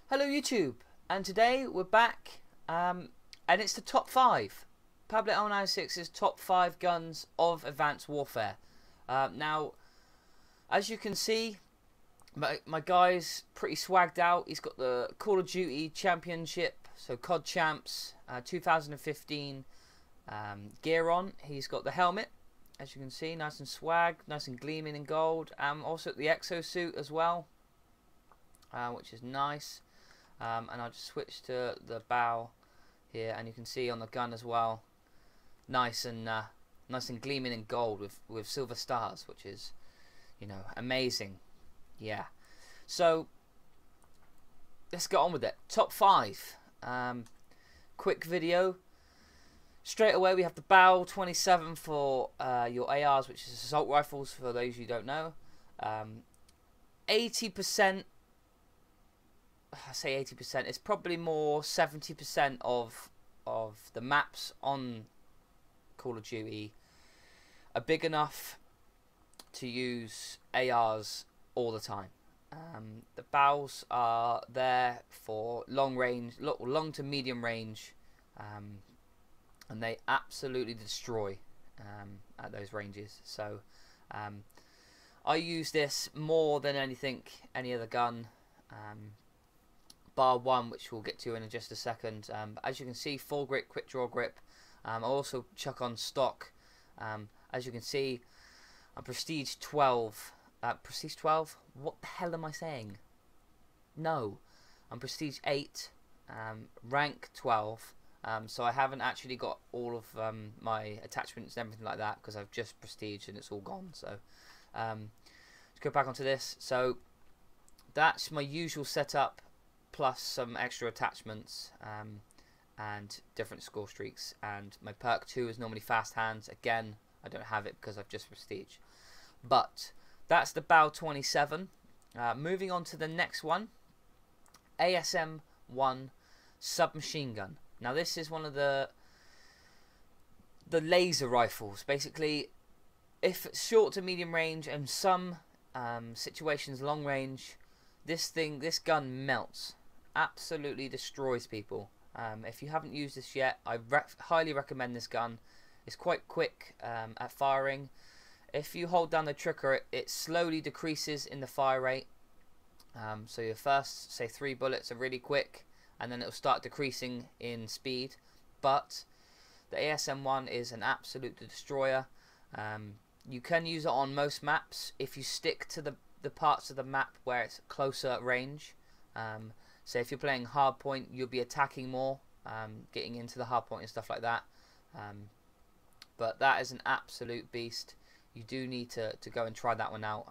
Hello YouTube, and today we're back, and it's the top 5. Pablo L96's top 5 guns of Advanced Warfare. Now, as you can see, my guy's pretty swagged out. He's got the Call of Duty Championship, so COD Champs 2015 gear on. He's got the helmet, as you can see, nice and swag, nice and gleaming in gold. Also the exosuit as well, which is nice. And I'll just switch to the bow here, and you can see on the gun as well, nice and gleaming in gold with silver stars, which is, you know, amazing. Yeah. So let's get on with it. Top 5. Quick video. Straight away we have the bow 27 for your ARs, which is assault rifles for those you don't know. 80%. I say 80%. It's probably more 70% of the maps on Call of Duty are big enough to use ARs all the time. The bows are there for long range, long to medium range, and they absolutely destroy at those ranges. So I use this more than any other gun. Bar one, which we'll get to in just a second. As you can see, full grip, quick draw grip. I also chuck on stock. As you can see, I'm Prestige 12. Prestige 12? What the hell am I saying? No, I'm Prestige 8, rank 12. So I haven't actually got all of my attachments and everything like that, because I've just Prestige and it's all gone. So let's go back onto this. So that's my usual setup, plus some extra attachments and different score streaks. And my perk 2 is normally fast hands. Again, I don't have it because I've just Prestige. But that's the bow 27. Moving on to the next one, Asm One Submachine Gun. Now this is one of the laser rifles. Basically, if it's short to medium range and some situations long range, this gun melts. Absolutely destroys people. If you haven't used this yet, I highly recommend this gun. It's quite quick at firing. If you hold down the trigger, it slowly decreases in the fire rate. So your first, say, 3 bullets are really quick, and then it'll start decreasing in speed. But the Asm One is an absolute destroyer. You can use it on most maps if you stick to the parts of the map where it's closer range. So if you're playing hardpoint, you'll be attacking more, getting into the hardpoint and stuff like that. But that is an absolute beast. You do need to go and try that one out.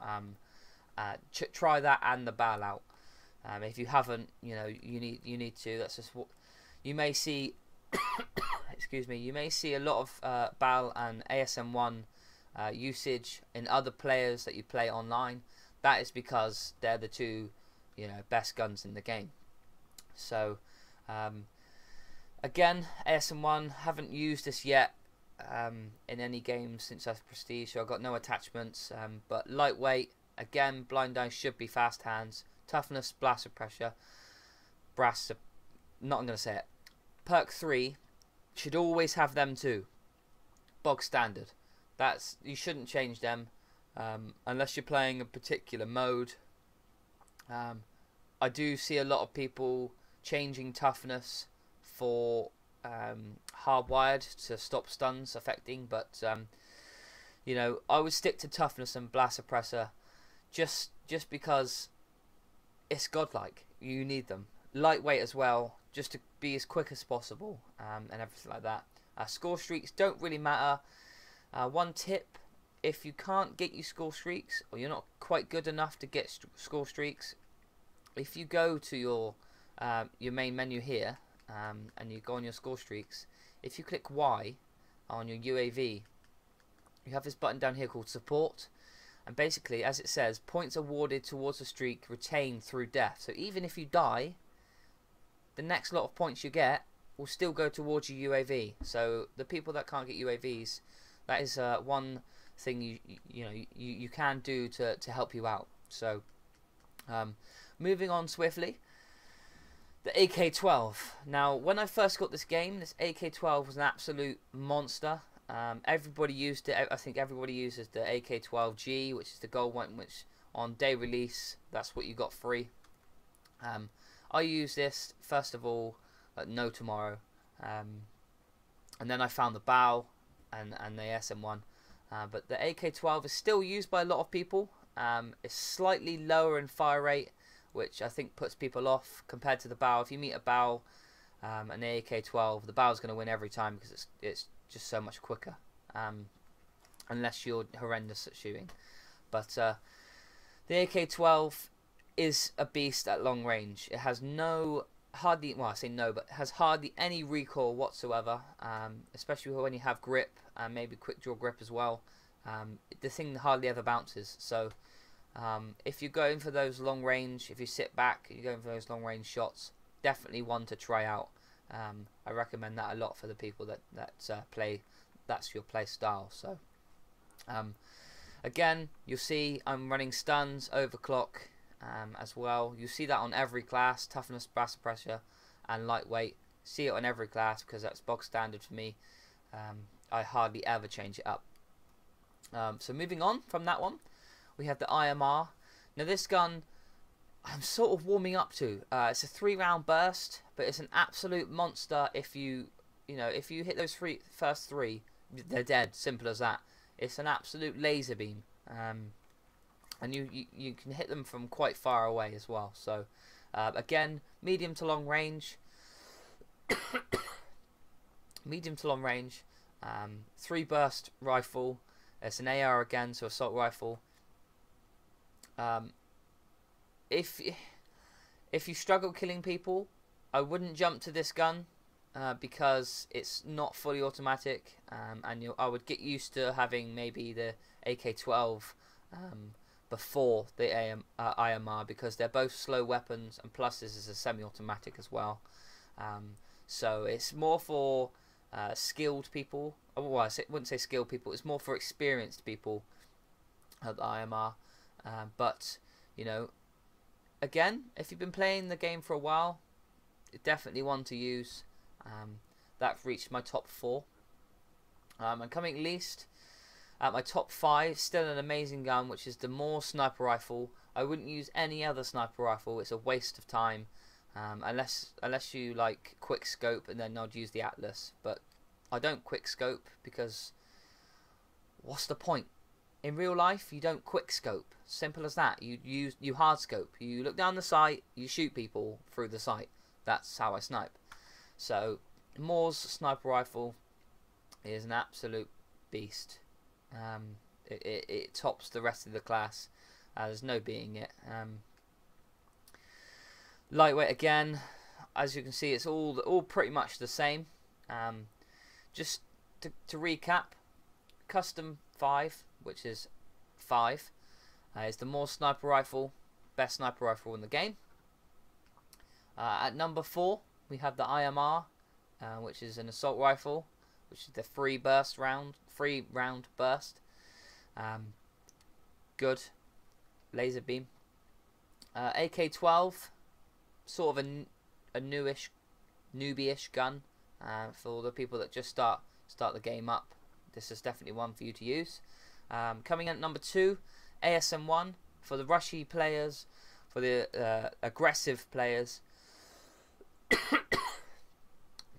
Try that and the bow out. If you haven't, you know, you need to. That's just what you may see. Excuse me. You may see a lot of bow and Asm One usage in other players that you play online. That is because they're the two, you know, best guns in the game. So again, Asm One, haven't used this yet in any game since I've Prestige, so I've got no attachments. But lightweight, again, blind eye should be fast hands, toughness, blast suppressor, not I'm gonna say it. Perk 3 should always have them too. Bog standard. You shouldn't change them unless you're playing a particular mode. I do see a lot of people changing toughness for hardwired to stop stuns affecting, but you know, I would stick to toughness and blast suppressor just because it's godlike. You need them. Lightweight as well, just to be as quick as possible, and everything like that. Score streaks don't really matter. One tip: if you can't get your score streaks, or you're not quite good enough to get score streaks, if you go to your main menu here, and you go on your score streaks, if you click Y on your UAV, you have this button down here called support, and basically, as it says, points awarded towards the streak retained through death. So even if you die, the next lot of points you get will still go towards your UAV. So the people that can't get UAVs, that is one thing you can do to help you out. So moving on swiftly, The AK-12. Now, when I first got this game, this AK-12 was an absolute monster. Everybody used it. I think everybody uses the AK-12G, which is the gold one, which on day release, that's what you got free. I used this, first of all, at No Tomorrow. And then I found the bow and the Asm One. But the AK-12 is still used by a lot of people. It's slightly lower in fire rate, which I think puts people off compared to the bow. If you meet a bow and the AK-12, the bow is going to win every time because it's just so much quicker, unless you're horrendous at shooting. But the AK-12 is a beast at long range. It has hardly any recoil whatsoever, especially when you have grip and maybe quick draw grip as well. The thing hardly ever bounces. So if you're going for those long range, if you sit back, you're going for those long range shots, definitely one to try out. I recommend that a lot for the people that play. That's your play style. So again, you'll see I'm running stuns, overclock as well. You see that on every class: toughness, blast pressure, and lightweight. See it on every class because that's bog standard for me. I hardly ever change it up. So moving on from that one, we have the IMR. Now this gun, I'm sort of warming up to. It's a 3-round burst, but it's an absolute monster. If you hit those first three, they're dead. Simple as that. It's an absolute laser beam, and you can hit them from quite far away as well. So again, medium to long range. Medium to long range. 3-burst rifle. It's an AR again, so assault rifle. If you struggle killing people, I wouldn't jump to this gun because it's not fully automatic, and I would get used to having maybe the AK-12 before the IMR, because they're both slow weapons, and plus this is a semi-automatic as well. So it's more for skilled people. Well, I wouldn't say skilled people. It's more for experienced people at the IMR. But again, if you've been playing the game for a while, it's definitely one to use. That reached my top 4. And coming least at my top 5, still an amazing gun, which is the Morse sniper rifle. I wouldn't use any other sniper rifle. It's a waste of time, unless you like quick scope, and then I'd use the Atlas. But I don't quick scope because what's the point? In real life, you don't quick scope. Simple as that. You hard scope. You look down the sight. You shoot people through the sight. That's how I snipe. So Moore's sniper rifle is an absolute beast. It tops the rest of the class. There's no beating it. Lightweight again. As you can see, it's all pretty much the same. Just to recap, custom 5, which is 5, is the Morse sniper rifle, best sniper rifle in the game. At number 4, we have the IMR, which is an assault rifle, which is the 3-round burst. Good laser beam. AK-12, sort of a newbie-ish gun for all the people that just start the game up. This is definitely one for you to use. Coming in at number 2, Asm One, for the rushy players, for the aggressive players.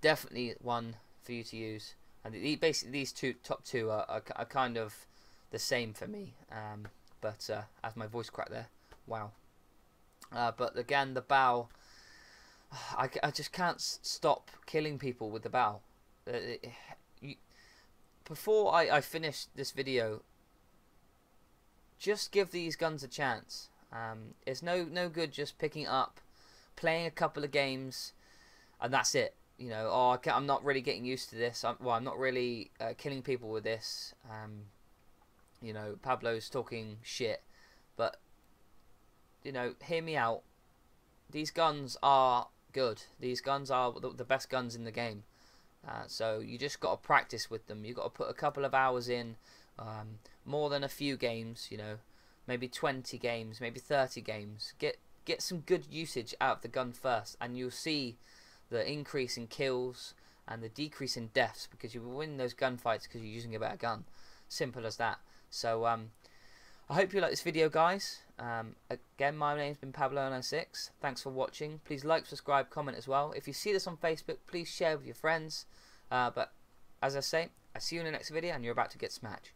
Definitely one for you to use. And basically these top two are kind of the same for me. But as my voice cracked there, wow. But again, the bow, I just can't stop killing people with the bow. Before I finish this video, just give these guns a chance. It's no good just picking it up, playing a couple of games, and that's it. I'm not really getting used to this. I'm not really killing people with this. Pablo's talking shit, but hear me out. These guns are good. These guns are the best guns in the game. So you just got to practice with them. You've got to put a couple of hours in, more than a few games, maybe 20 games, maybe 30 games. get some good usage out of the gun first, and you'll see the increase in kills and the decrease in deaths, because you will win those gunfights because you're using a better gun. Simple as that. So I hope you like this video, guys. Again, my name's been Pablo L96. Thanks for watching. Please like, subscribe, comment as well. If you see this on Facebook, please share with your friends. But as I say, I see you in the next video, and you're about to get smashed.